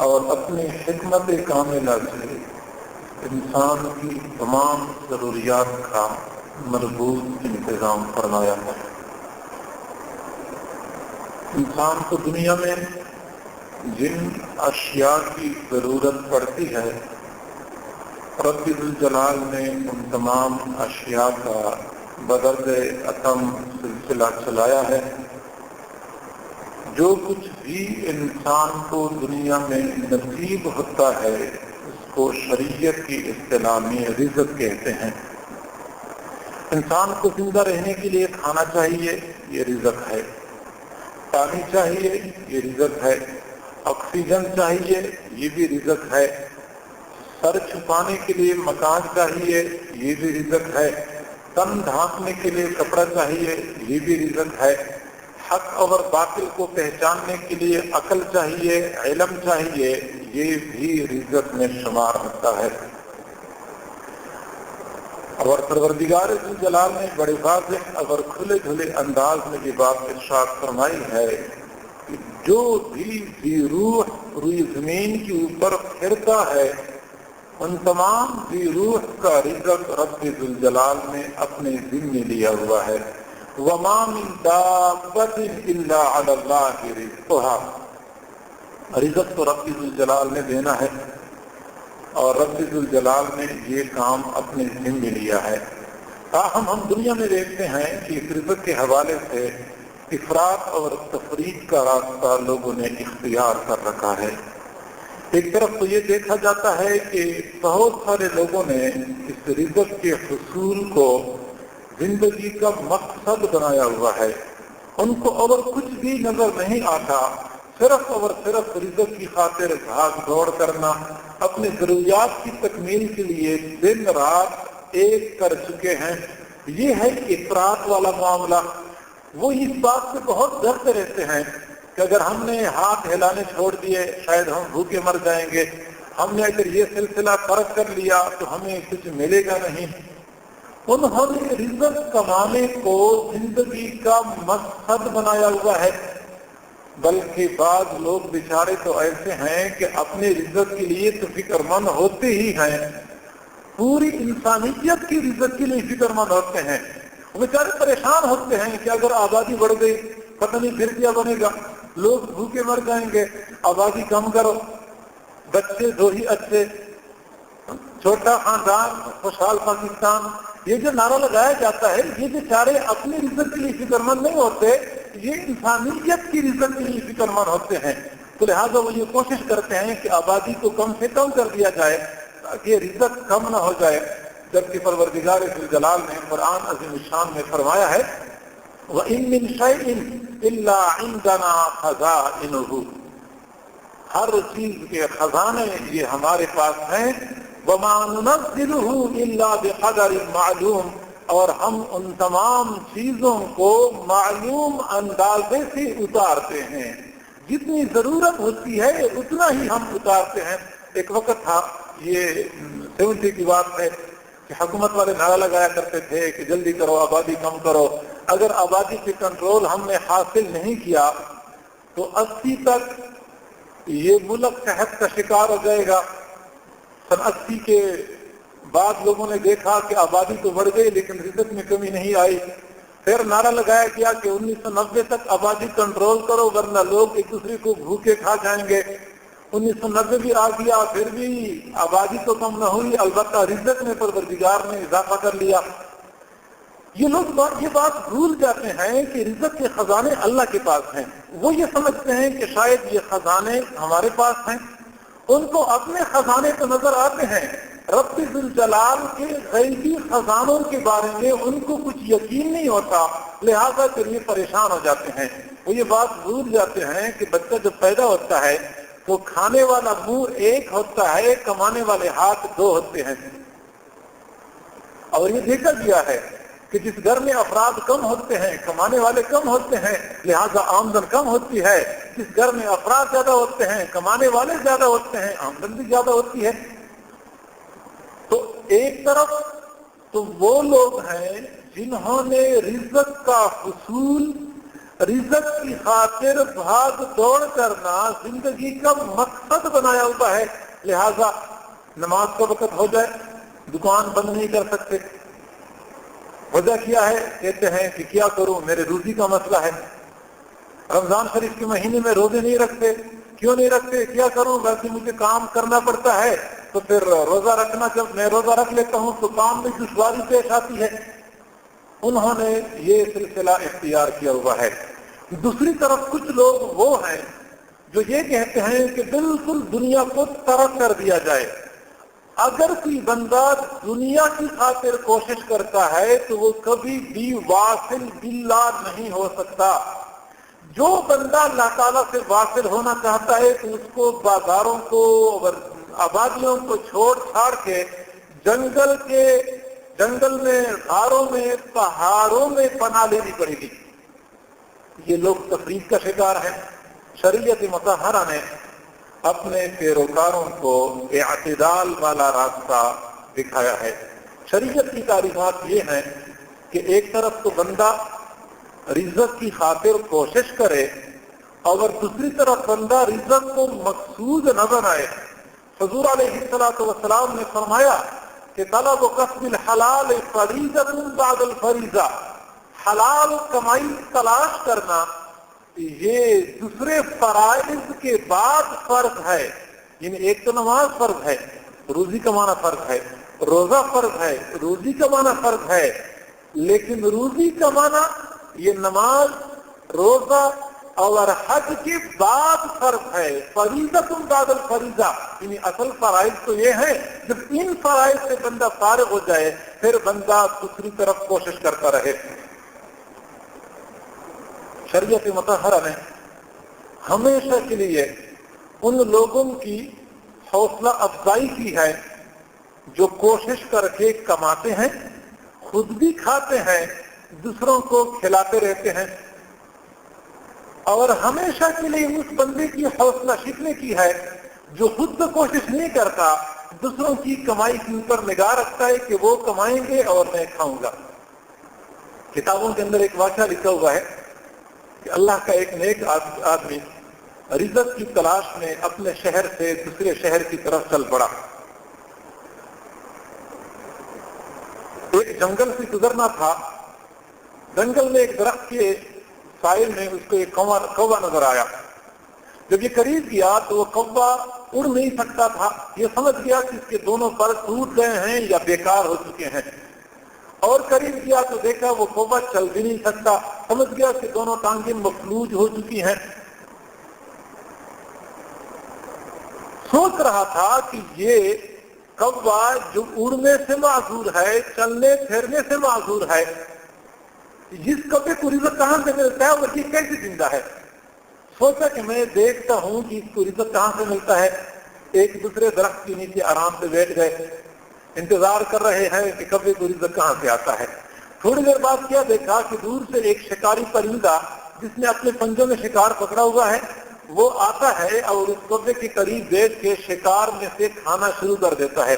اور اپنی حکمت کاملہ سے انسان کی تمام ضروریات کا مربوط انتظام فرمایا ہے۔ انسان کو دنیا میں جن اشیاء کی ضرورت پڑتی ہے رب ذوالجلال نے ان تمام اشیاء کا بدرد اتم سلسلہ چلایا ہے۔ جو کچھ بھی انسان کو دنیا میں نصیب ہوتا ہے اس کو شریعت کی اصطلاح میں رزق کہتے ہیں۔ انسان کو زندہ رہنے کے لیے کھانا چاہیے، یہ رزق ہے۔ پانی چاہیے، یہ رزق ہے۔ آکسیجن چاہیے، یہ بھی رزق ہے۔ سر چھپانے کے لیے مکان چاہیے، یہ بھی رزق ہے۔ تن ڈھانپنے کے لیے کپڑا چاہیے، یہ بھی رزق ہے۔ حق اور باطل کو پہچاننے کے لیے عقل چاہیے، علم چاہیے، یہ بھی رزق میں شمار ہوتا ہے۔ اور پروردگار ذوالجلال نے بڑے واضح اور کھلے کھلے انداز میں یہ بات ارشاد فرمائی ہے کہ جو بھی روح روئی زمین کے اوپر پھرتا ہے ان تمام بھی روح کا رزق رب ذوالجلال نے اپنے ذمہ لیا ہوا ہے۔ وَمَا مِن دَابَّةٍ إِلَّا عَلَى اللَّهِ رِزْقُهَا، رزق تو رب ذوالجلال نے دینا ہے اور رب ذوالجلال نے یہ کام اپنے ذمہ لیا ہے۔ تاہم ہم دنیا میں دیکھتے ہیں کہ اس رزق کے حوالے سے افراط اور تفریط کا راستہ لوگوں نے اختیار کر رکھا ہے۔ ایک طرف تو یہ دیکھا جاتا ہے کہ بہت سارے لوگوں نے اس رزق کے حصول کو زندگی کا مقصد بنایا ہوا ہے۔ ان کو اور کچھ بھی نظر نہیں آتا، صرف اور صرف رزق کی خاطر بھاگ دوڑ کرنا، اپنی ضروریات کی تکمیل کے لیے دن رات ایک کر چکے ہیں۔ یہ ہے افراط والا معاملہ۔ وہ اس بات سے بہت ڈرتے رہتے ہیں کہ اگر ہم نے ہاتھ ہلانے چھوڑ دیے شاید ہم بھوکے مر جائیں گے، ہم نے اگر یہ سلسلہ ترک کر لیا تو ہمیں کچھ ملے گا نہیں۔ انہوں نے رزق کمانے کو زندگی کا مقصد بنایا ہوا ہے، بلکہ بعض لوگ بیچارے تو ایسے ہیں کہ اپنے رزق کے لیے تو فکر مند ہوتے ہی ہیں، پوری انسانیت کی رزق کے لیے فکر مند ہوتے ہیں۔ وہ بیچارے پریشان ہوتے ہیں کہ اگر آبادی بڑھ گئی پتہ نہیں پھر کیا بنے گا، لوگ بھوکے مر جائیں گے، آبادی کم کرو، بچے دو ہی اچھے، چھوٹا خاندان خوشحال پاکستان۔ یہ جو نعرہ لگایا جاتا ہے یہ بیچارے اپنے رزق کے لیے فکر مند نہیں ہوتے، یہ انسانیت کی رزق کے لیے فکر مند ہوتے ہیں۔ تو لہٰذا وہ یہ کوشش کرتے ہیں کہ آبادی کو کم سے کم کر دیا جائے تاکہ رزق کم نہ ہو جائے، جبکہ پروردگار ذوالجلال نے قرآن عظیم الشان میں فرمایا ہے وَإِن مِّن شَيْءٍ إِلَّا عِندَنَا خَزَائِنُهُ، ہر چیز کے خزانے یہ ہمارے پاس ہیں۔ وَمَا نُنَزِّلُهُ إِلَّا بِقَدَرٍ مَعْلُومٍ، اور ہم ان تمام چیزوں کو معلوم اندازے سے اتارتے ہیں، جتنی ضرورت ہوتی ہے اتنا ہی ہم اتارتے ہیں۔ ایک وقت تھا، یہ 70 کی بات ہے، کہ حکومت والے نعرہ لگایا کرتے تھے کہ جلدی کرو، آبادی کم کرو، اگر آبادی پہ کنٹرول ہم نے حاصل نہیں کیا تو 80 تک یہ ملک قحط کا شکار ہو جائے گا۔ سن 80 کے بعد لوگوں نے دیکھا کہ آبادی تو بڑھ گئی لیکن رزق میں کمی نہیں آئی، پھر نعرہ لگایا گیا کہ 1990 تک آبادی کنٹرول کرو ورنہ لوگ ایک دوسرے کو بھوکے کھا جائیں گے۔ 1990 بھی آ گیا، پھر بھی آبادی تو کم نہ ہوئی، البتہ رزق میں پروردگار نے اضافہ کر لیا۔ یہ لوگ یہ بات بھول جاتے ہیں کہ رزق کے خزانے اللہ کے پاس ہیں۔ وہ یہ سمجھتے ہیں کہ شاید یہ خزانے ہمارے پاس ہیں، ان کو اپنے خزانے تو نظر آتے ہیں، رب ذوالجلال کے غیبی خزانوں کے بارے میں ان کو کچھ یقین نہیں ہوتا، لہذا پھر یہ پریشان ہو جاتے ہیں۔ وہ یہ بات بھول جاتے ہیں کہ بچہ جب پیدا ہوتا ہے تو کھانے والا منہ ایک ہوتا ہے، کمانے والے ہاتھ دو ہوتے ہیں۔ اور یہ دیکھا گیا ہے کہ جس گھر میں افراد کم ہوتے ہیں، کمانے والے کم ہوتے ہیں، لہذا آمدن کم ہوتی ہے۔ جس گھر میں افراد زیادہ ہوتے ہیں، کمانے والے زیادہ ہوتے ہیں، آمدن بھی زیادہ ہوتی ہے۔ تو ایک طرف تو وہ لوگ ہیں جنہوں نے رزق کا حصول رزق کی خاطر بھاگ دوڑ کرنا زندگی کا مقصد بنایا ہوا ہے، لہذا نماز کا وقت ہو جائے دکان بند نہیں کر سکتے۔ وجہ کیا ہے؟ کہتے ہیں کہ کیا کروں، میرے روزی کا مسئلہ ہے۔ رمضان شریف کے مہینے میں روزے نہیں رکھتے، کیوں نہیں رکھتے؟ کیا کروں، ویسے مجھے کام کرنا پڑتا ہے، تو پھر روزہ رکھنا، جب میں روزہ رکھ لیتا ہوں تو کام میں دشواری پیش آتی ہے۔ انہوں نے یہ سلسلہ اختیار کیا ہوا ہے۔ دوسری طرف کچھ لوگ وہ ہیں جو یہ کہتے ہیں کہ بالکل دنیا کو ترک کر دیا جائے۔ اگر کوئی بندہ دنیا کی خاطر کوشش کرتا ہے تو وہ کبھی بھی واصل باللہ نہیں ہو سکتا۔ جو بندہ اللہ تعالیٰ سے واصل ہونا چاہتا ہے تو اس کو بازاروں کو اور آبادیوں کو چھوڑ چھاڑ کے جنگل میں، غاروں میں، پہاڑوں میں پناہ لینی پڑے گی۔ یہ لوگ تفریح کا شکار ہیں۔ شریعت مطہرہ نے اپنے پیروکاروں کو اعتدال والا راستہ دکھایا ہے۔ شریعت کی تعلیمات یہ ہیں کہ ایک طرف تو بندہ رزق کی خاطر کوشش کرے اور دوسری طرف بندہ رزق کو مقصود نہ بنائے۔ حضور علیہ الصلوۃ والسلام نے فرمایا کہ طلب کسب الحلال فریضۃ بعد الفریضہ، حلال کمائی تلاش کرنا یہ دوسرے فرائض کے بعد فرض ہے۔ یعنی ایک تو نماز فرض ہے، روزی کمانا فرض ہے، روزہ فرض ہے، روزی کمانا فرض ہے، لیکن روزی کمانا یہ نماز، روزہ اور حج کے بعد فرض ہے۔ فریضۃ بعد الفریضہ، یعنی اصل فرائض تو یہ ہے، جب ان فرائض سے بندہ فارغ ہو جائے پھر بندہ دوسری طرف کوشش کرتا رہے۔ شریعت مطہرہ نے ہمیشہ کے لیے ان لوگوں کی حوصلہ افزائی کی ہے جو کوشش کر کے کماتے ہیں، خود بھی کھاتے ہیں، دوسروں کو کھلاتے رہتے ہیں، اور ہمیشہ کے لیے اس بندے کی حوصلہ شکنی کی ہے جو خود تو کوشش نہیں کرتا، دوسروں کی کمائی کے اوپر نگاہ رکھتا ہے کہ وہ کمائیں گے اور میں کھاؤں گا۔ کتابوں کے اندر ایک واقعہ لکھا ہوا ہے کہ اللہ کا ایک نیک آدمی رزق کی تلاش میں اپنے شہر سے دوسرے شہر کی طرف چل پڑا۔ ایک جنگل سے گزرنا تھا، جنگل میں ایک درخت کے سائل میں اس کو ایک کوا نظر آیا۔ جب یہ قریب گیا تو وہ کوا اڑ نہیں سکتا تھا، یہ سمجھ گیا کہ اس کے دونوں پر ٹوٹ گئے ہیں یا بیکار ہو چکے ہیں، اور قریب گیا تو دیکھا وہ کوا چل بھی نہیں سکتا، سمجھ گیا کہ دونوں ٹانگیں مفلوج ہو چکی ہیں۔ سوچ رہا تھا کہ یہ کوا جو اڑنے سے معذور ہے، چلنے پھرنے سے معذور ہے، جس کبے کو رزق کہاں سے ملتا ہے اور یہ کیسے زندہ ہے؟ سوچا کہ میں دیکھتا ہوں کہ اس کو رزق کہاں سے ملتا ہے۔ ایک دوسرے درخت کے نیچے آرام سے بیٹھ گئے، انتظار کر رہے ہیں کہ کبے کو رزق کہاں سے آتا ہے۔ تھوڑی دیر بعد کیا دیکھا کہ دور سے ایک شکاری پرندہ جس نے اپنے پنجوں میں شکار پکڑا ہوا ہے وہ آتا ہے اور اس کبے کے قریب بیٹھ کے شکار میں سے کھانا شروع کر دیتا ہے۔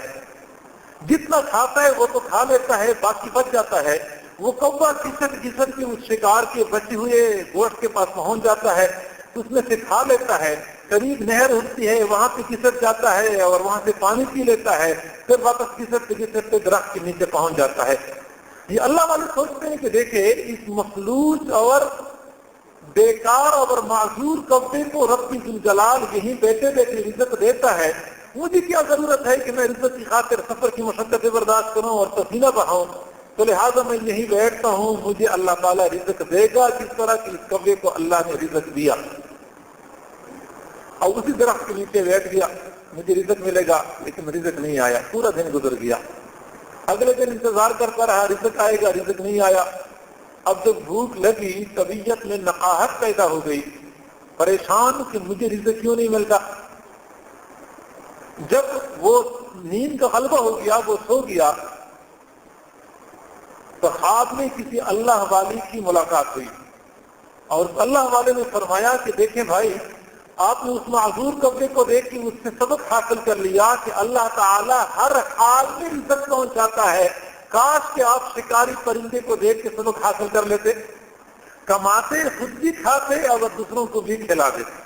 جتنا کھاتا ہے وہ تو کھا لیتا ہے، باقی بچ جاتا ہے۔ وہ کوا گھسٹ گھسٹ کے اس شکار کے بچے ہوئے گوشت کے پاس پہنچ جاتا ہے، اس میں سے کھا لیتا ہے، قریب نہر ہوتی ہے وہاں پہ گھسٹ جاتا ہے اور وہاں سے پانی پی لیتا ہے، پھر واپس گھسٹ درخت کے نیچے پہنچ جاتا ہے۔ یہ اللہ والے سوچتے ہیں کہ دیکھیں اس مفلوج اور بیکار اور معذور کبے کو رب ذوالجلال یہیں بیٹھے بیٹھے رزق دیتا ہے، مجھے کیا ضرورت ہے کہ میں رزق کی خاطر سفر کی مشقتیں برداشت کروں اور پسینہ بہاؤں، تو لہٰذا میں یہیں بیٹھتا ہوں، مجھے اللہ تعالیٰ رزق دے گا جس طرح کہ اس کبے کو اللہ نے رزق دیا۔ اور اسی درخت کے نیچے بیٹھ گیا، مجھے رزق ملے گا، لیکن رزق نہیں آیا۔ پورا دن گزر گیا، اگلے دن انتظار کرتا رہا، رزق آئے گا، رزق نہیں آیا۔ اب جب بھوک لگی طبیعت میں نقاہت پیدا ہو گئی، پریشان کہ مجھے رزق کیوں نہیں ملتا۔ جب وہ نیند کا غلبہ ہو گیا، وہ سو گیا، تو خواب میں کسی اللہ والی کی ملاقات ہوئی اور اللہ والے نے فرمایا کہ دیکھیں بھائی، آپ نے اس معذور کبے کو دیکھ کے اس سے سبق حاصل کر لیا کہ اللہ تعالیٰ ہر حال میں رزق پہنچاتا ہے، کاش کہ آپ شکاری پرندے کو دیکھ کے سبق حاصل کر لیتے۔ کماتے خود بھی کھاتے اور دوسروں کو بھی کھلا دیتے.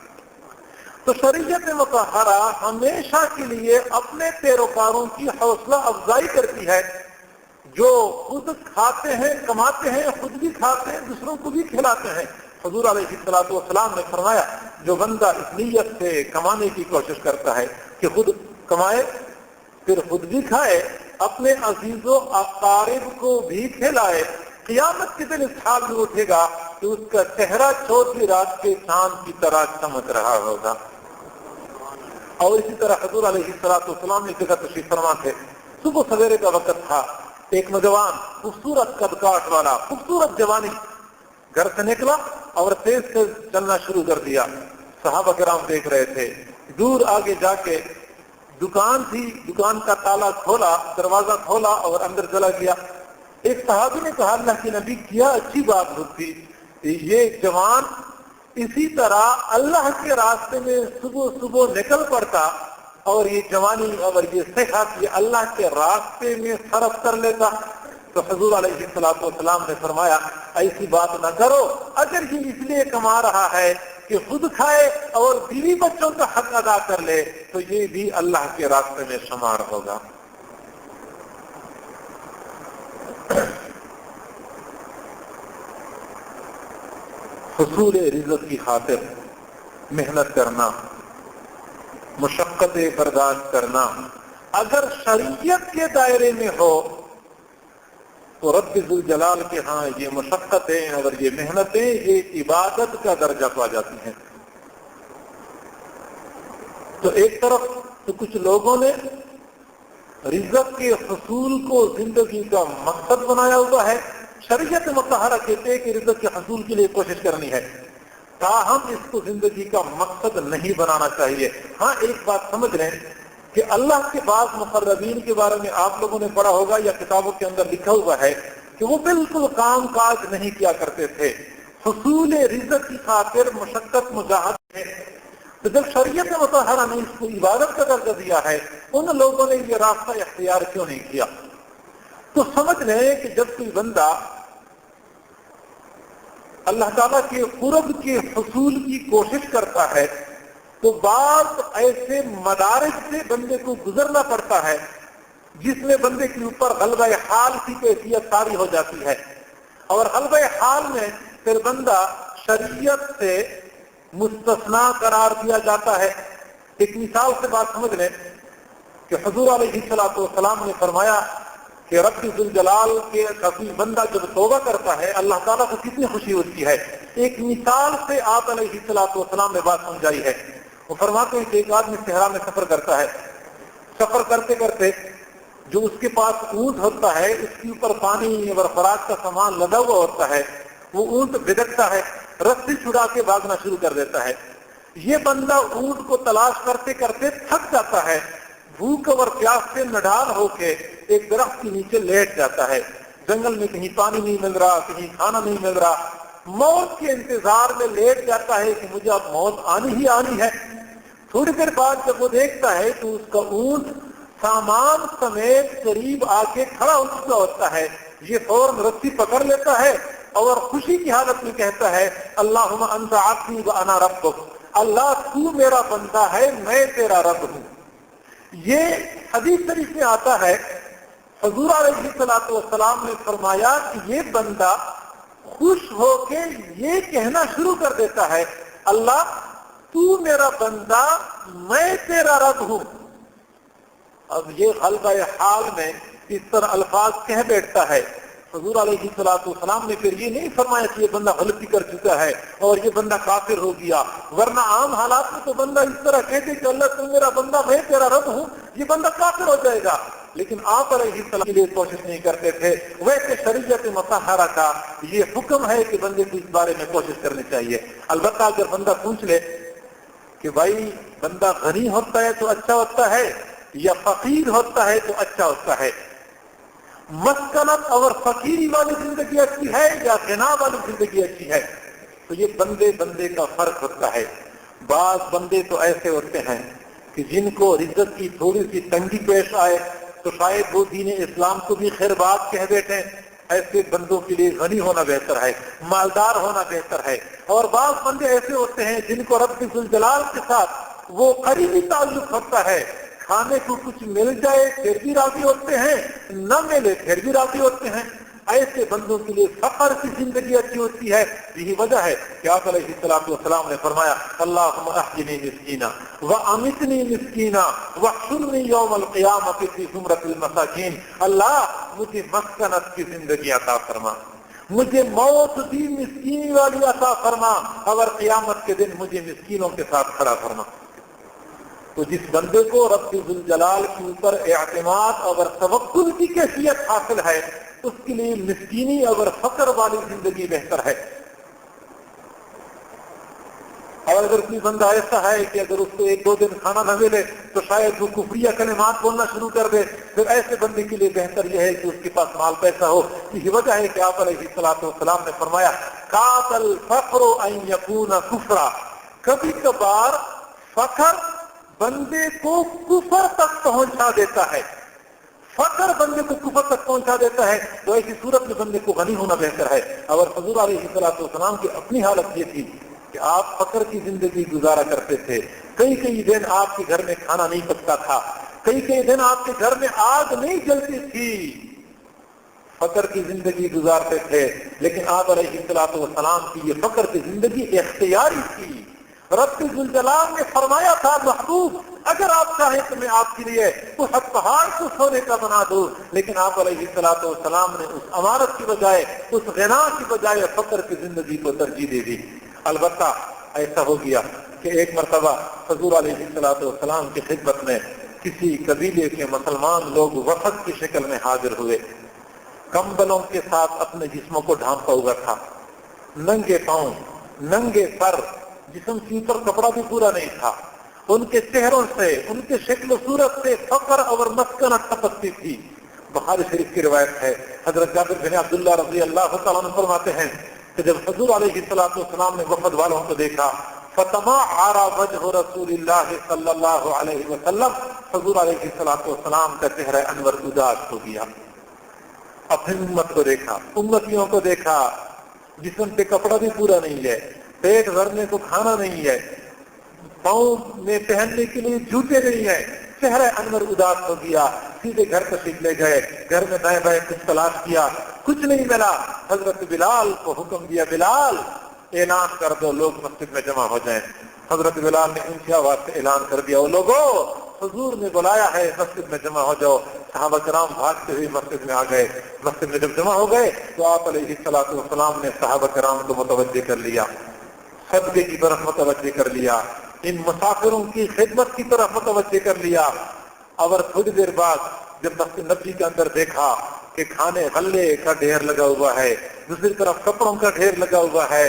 تو شریعت مطہرہ ہمیشہ کے لیے اپنے پیروکاروں کی حوصلہ افزائی کرتی ہے جو خود کھاتے ہیں، کماتے ہیں، خود بھی کھاتے ہیں، دوسروں کو بھی کھلاتے ہیں. حضور علیہ الصلوۃ والسلام نے فرمایا جو بندہ اس نیت سے کمانے کی کوشش کرتا ہے کہ خود کمائے پھر خود بھی کھائے، اپنے عزیز و اقارب کو بھی کھلائے، قیامت کے دن اس حال میں اٹھے گا کہ اس کا چہرہ چوتھی رات کے چاند کی طرح چمک رہا ہوگا. اور اسی طرح حضور علیہ الصلوۃ والسلام نے جگہ تشریف فرما تھے. صبح سویرے کا وقت تھا. ایک نوجوان خوبصورت قد کاٹ والا، خوبصورت جوانی، گھر سے نکلا اور تیز تیز چلنا شروع کر دیا. صحابہ کرام دیکھ رہے تھے. دور آگے جا کے دکان تھی، دکان کا تالا کھولا، دروازہ کھولا اور اندر چلا گیا. ایک صحابی نے کہا اللہ کے نبی کیا اچھی بات ہوتی، یہ جوان اسی طرح اللہ کے راستے میں صبح صبح نکل پڑتا اور یہ جوانی اور یہ صحت یہ اللہ کے راستے میں صرف کر لیتا. تو حضور علیہ الصلوۃ والسلام نے فرمایا ایسی بات نہ کرو، اگر یہ اس لیے کما رہا ہے کہ خود کھائے اور بیوی بچوں کا حق ادا کر لے تو یہ بھی اللہ کے راستے میں شمار ہوگا. حصول رزق کی خاطر محنت کرنا، مشقتیں برداشت کرنا اگر شریعت کے دائرے میں ہو تو رب ذوالجلال کے ہاں یہ مشقتیں اور یہ محنتیں یہ عبادت کا درجہ پا جاتی ہیں. تو ایک طرف تو کچھ لوگوں نے رزق کے حصول کو زندگی کا مقصد بنایا ہوا ہے. شریعت مطہرہ کہتے ہیں کہ رزق کے حصول کے لیے کوشش کرنی ہے، تاہم اس کو زندگی کا مقصد نہیں بنانا چاہیے. ہاں ایک بات سمجھ لیں کہ اللہ کے بعض مقربین کے بارے میں آپ لوگوں نے پڑھا ہوگا یا کتابوں کے اندر لکھا ہوا ہے کہ وہ بالکل کام کاج نہیں کیا کرتے تھے، حصول رزق کی خاطر مشقت مجاہدہ ہے. تو جب شریعت مطہرہ نے اس کو عبادت کا درجہ دیا ہے ان لوگوں نے یہ راستہ اختیار کیوں نہیں کیا؟ تو سمجھ لیں کہ جب کوئی بندہ اللہ تعالیٰ کے قرب کے حصول کی کوشش کرتا ہے تو بعض ایسے مدارج سے بندے کو گزرنا پڑتا ہے جس میں بندے کے اوپر غلبہ حال کی کیفیت طاری ہو جاتی ہے، اور غلبہ حال میں پھر بندہ شریعت سے مستثنا قرار دیا جاتا ہے. ایک مثال سے بات سمجھ لیں کہ حضور علیہ الصلوۃ والسلام نے فرمایا کہ رب ذوالجلال کے کبھی بندہ جب توبہ کرتا ہے اللہ تعالیٰ کو کتنی خوشی ہوتی ہے. ایک مثال سے آپ علیہ الصلوۃ والسلام نے بات سمجھائی ہے. وہ فرماتے ہیں کہ ایک آدمی صحرا میں سفر کرتا ہے، سفر کرتے کرتے جو اس کے پاس اونٹ ہوتا ہے اس کے اوپر پانی اور خوراک کا سامان لدا ہوا ہوتا ہے، وہ اونٹ بھٹکتا ہے، رسی چھڑا کے بھاگنا شروع کر دیتا ہے. یہ بندہ اونٹ کو تلاش کرتے کرتے تھک جاتا ہے، بھوک اور پیاس سے نڈال ہو کے ایک درخت کے نیچے لیٹ جاتا ہے. جنگل میں کہیں پانی نہیں مل رہا، کہیں کھانا نہیں مل رہا، موت کے انتظار میں لیٹ جاتا ہے کہ مجھے اب موت آنی ہی آنی ہے. تھوڑی دیر بعد جب وہ دیکھتا ہے تو اس کا اونٹ سامان سمیت قریب آ کے کھڑا ہو چکا ہوتا ہے. یہ فوراً رسی پکڑ لیتا ہے اور خوشی کی حالت میں کہتا ہے اللہم انت عبدی وانا ربک، اللہ تو میرا بندہ ہے میں تیرا رب ہوں. یہ حدیث شریف میں آتا ہے حضور علیہ الصلوۃ والسلام نے فرمایا کہ یہ بندہ خوش ہو کے یہ کہنا شروع کر دیتا ہے اللہ تو میرا بندہ میں تیرا رب ہوں. اب یہ غلبہ حال میں اس طرح الفاظ کہہ بیٹھتا ہے. حضور علیہ الصلوۃ والسلام نے پھر یہ نہیں فرمایا کہ یہ بندہ غلطی کر چکا ہے اور یہ بندہ کافر ہو گیا، ورنہ عام حالات میں تو بندہ اس طرح کہتے کہ اللہ تو میرا بندہ میں تیرا رب ہوں، یہ بندہ کافر ہو جائے گا. لیکن آپ علیہ السلام کے لیے کوشش نہیں کرتے تھے. ویسے شریعت مطہرہ کا یہ حکم ہے کہ بندے کو اس بارے میں کوشش کرنی چاہیے. البتہ اگر بندہ پوچھ لے کہ بھائی بندہ غنی ہوتا ہے تو اچھا ہوتا ہے یا فقیر ہوتا ہے تو اچھا ہوتا ہے، مسکنت اور فقیری والی زندگی اچھی ہے یا غنا والی زندگی اچھی ہے، تو یہ بندے کا فرق ہوتا ہے. بعض بندے تو ایسے ہوتے ہیں کہ جن کو رزق کی تھوڑی سی تنگی پیش آئے تو شاید وہ دین اسلام کو بھی خیر بات کہہ بیٹھے، ایسے بندوں کے لیے غنی ہونا بہتر ہے، مالدار ہونا بہتر ہے۔ اور بعض بندے ایسے ہوتے ہیں جن کو رب ذوالجلال کے ساتھ وہ قریبی تعلق ہوتا ہے، کھانے کو کچھ مل جائے پھر بھی راضی ہوتے ہیں، نہ ملے پھر بھی راضی ہوتے ہیں۔ ایسے بندوں کے لیے فقر کی زندگی اچھی ہوتی ہے۔ یہی وجہ ہے کہ آپ علیہ الصلوۃ والسلام نے فرمایا اللہم احینی مسکینا وامیتنی مسکینا واحشرنی یوم القیامۃ فی زمرۃ المساکین۔ اللہ مجھے مسکنت کی زندگی عطا فرما، مجھے موت بھی مسکینی والی عطا فرما، اور قیامت کے دن مجھے مسکینوں کے ساتھ کھڑا فرما۔ تو جس بندے کو رب ذوالجلال کے اوپر اعتماد اور توکل کی کیفیت حاصل ہے اس کے لیے مسکینی اور فقر والی زندگی بہتر ہے۔ اور اگر کوئی بندہ ایسا ہے کہ اگر اس کو ایک دو دن کھانا نہ ملے تو شاید وہ کفریہ کلمات بولنا شروع کر دے، پھر ایسے بندے کے لیے بہتر یہ ہے کہ اس کے پاس مال پیسہ ہو۔ یہی وجہ ہے کہ آپ علیہ الصلوۃ والسلام نے فرمایا کاد الفقر ان یکون کفرا، کبھی کبھار فقر بندے کو کفر تک پہنچا دیتا ہے، فقر بندے کو کفر تک پہنچا دیتا ہے۔ تو ایسی صورت میں بندے کو غنی ہونا بہتر ہے۔ اور حضور علیہ الصلوۃ والسلام کی اپنی حالت یہ تھی کہ آپ فقر کی زندگی گزارا کرتے تھے، کئی دن آپ کے گھر میں کھانا نہیں پکتا تھا، کئی دن آپ کے گھر میں آگ نہیں جلتی تھی، فقر کی زندگی گزارتے تھے۔ لیکن آپ علیہ الصلوۃ والسلام کی یہ فقر کی زندگی اختیاری تھی۔ رب ذوالجلال نے فرمایا تھا محبوب اگر آپ چاہیں تو میں آپ کے لیے اس پہاڑ کو سونے کا بنا دوں، لیکن آپ علیہ الصلوۃ والسلام نے اس امارت کی بجائے، اس غنا کی بجائے فقر کی زندگی کو ترجیح دے دی۔ البتہ ایسا ہو گیا کہ ایک مرتبہ حضور علیہ الصلوۃ والسلام کی خدمت میں کسی قبیلے کے مسلمان لوگ وفد کی شکل میں حاضر ہوئے، کمبلوں کے ساتھ اپنے جسموں کو ڈھانپا ہوا تھا، ننگے پاؤں، ننگے سر، جسم کے اوپر کپڑا بھی پورا نہیں تھا۔ ان کے چہروں سے، ان کے شکل و صورت سے فقر اور مسکنت ٹپکتی تھی۔ بخاری شریف کی روایت ہے، حضرت جابر بن عبداللہ رضی اللہ تعالیٰ عنہ فرماتے ہیں کہ جب حضور علیہ الصلوۃ والسلام نے وفد والوں کو دیکھا فتمعر وجہ رسول اللہ صلی اللہ علیہ وسلم، حضور علیہ الصلوۃ والسلام کا چہرہ انور اداس ہو گیا۔ اپنی امت کو دیکھا، امتیوں کو دیکھا، جسم پہ کپڑا بھی پورا نہیں ہے، پیٹ بھرنے کو کھانا نہیں ہے، پاؤں میں پہننے کے لیے جوتے نہیں ہے، چہرہ انور اداس ہو گیا۔ سیدھے گھر تشریف لے گئے، گھر میں دائیں بائیں کچھ تلاش کیا، کچھ نہیں ملا۔ حضرت بلال کو حکم دیا بلال اعلان کر دو لوگ مسجد میں جمع ہو جائیں۔ حضرت بلال نے اونچی آواز سے اعلان کر دیا او لوگوں حضور نے بلایا ہے مسجد میں جمع ہو جاؤ۔ صحابہ کرام بھاگتے ہوئے مسجد میں آ گئے۔ مسجد میں جب جمع ہو گئے تو آپ علیہ الصلوۃ والسلام نے صحابہ کرام کو متوجہ کر لیا، صدقے کی طرف متوجہ کر لیا، ان مسافروں کی خدمت کی طرف متوجہ کر لیا۔ اور تھوڑی دیر بعد جب مسجد نبی کے اندر دیکھا کہ کھانے غلے کا ڈھیر لگا ہوا ہے، دوسری طرف کپڑوں کا ڈھیر لگا ہوا ہے،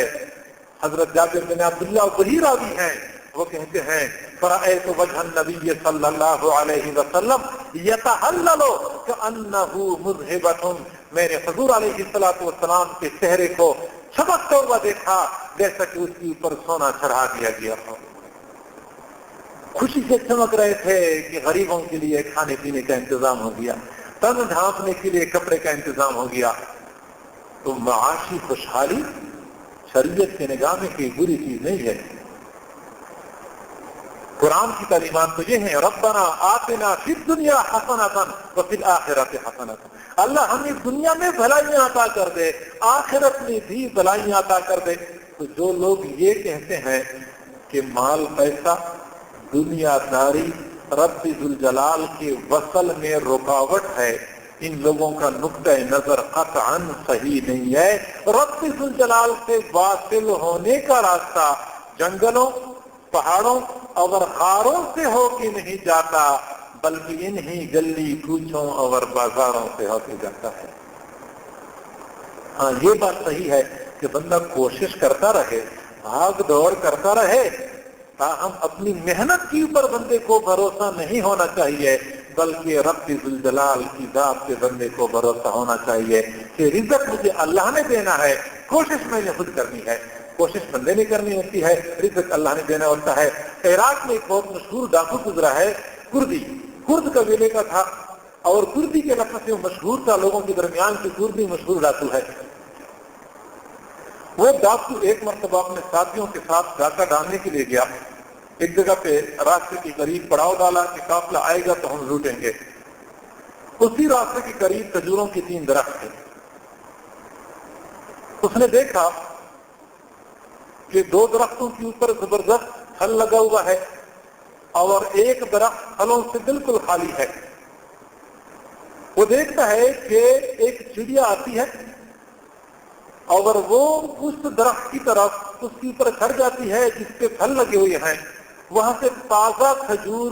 حضرت جابر بن عبداللہ وہی راوی ہیں، وہ کہتے ہیں فرأیت وجہ النبی صلی اللہ علیہ وسلم یتحلل کأنہ مذہبۃ، میں نے حضور علیہ الصلوۃ والسلام کے چہرے کو چمکتا ہوا دیکھا جیسا کہ اس کے اوپر سونا چڑھا دیا گیا ہو۔ خوشی سے چمک رہے تھے کہ غریبوں کے لیے کھانے پینے کا انتظام ہو گیا، تن ڈھانپنے کے لیے کپڑے کا انتظام ہو گیا۔ تو معاشی خوشحالی شریعت کے نگاہ میں کوئی بری چیز نہیں ہے۔ قرآن کی تعلیمات تو یہ ہیں ربنا آتنا فی الدنیا حسنۃ وفی الآخرۃ حسنۃ، اللہ ہمیں دنیا میں بھلائیاں عطا کر دے، آخرت میں بھی بھلائیاں عطا کر دے۔ تو جو لوگ یہ کہتے ہیں کہ مال پیسہ دنیا داری رب ذوالجلال کے وصل میں رکاوٹ ہے، ان لوگوں کا نقطہ نظر قطعاً صحیح نہیں ہے۔ رب ذوالجلال سے واصل ہونے کا راستہ جنگلوں، پہاڑوں اور غاروں سے ہو کے نہیں جاتا، بلکہ انہی گلی کوچوں اور بازاروں سے ہو کے جاتا ہے۔ ہاں یہ بات صحیح ہے کہ بندہ کوشش کرتا رہے، بھاگ دوڑ کرتا رہے، تاہم اپنی محنت کے اوپر بندے کو بھروسہ نہیں ہونا چاہیے، بلکہ رب ذوالجلال کی ذات کے بندے کو بھروسہ ہونا چاہیے کہ رزق مجھے اللہ نے دینا ہے، کوشش میں نے خود کرنی ہے، کوشش بندے نے کرنی ہوتی ہے، رزق اللہ نے دینا ہوتا ہے۔ عراق میں ایک بہت مشہور ڈاکو گزرا ہے، کرد قبیلے کا تھا، اور کردی کے لفظ سے مشہور تھا، لوگوں کے درمیان کی کردی مشہور ڈاکو ہے۔ وہ ڈاکو ایک مرتبہ اپنے ساتھیوں کے ساتھ ڈاکہ ڈالنے کے لیے گیا، ایک جگہ پہ راستے کے قریب پڑاؤ ڈالا کہ قافلہ آئے گا تو ہم لوٹیں گے۔ اسی راستے کے قریب کھجوروں کی 3 درخت تھے۔ اس نے دیکھا کہ 2 درختوں کے اوپر زبردست پھل لگا ہوا ہے اور ایک درخت پھلوں سے بالکل خالی ہے۔ وہ دیکھتا ہے کہ ایک چڑیا آتی ہے اور وہ اس درخت کی طرف اس کے اوپر چڑھ جاتی ہے جس پہ پھل لگے ہوئے ہیں، وہاں سے تازہ کھجور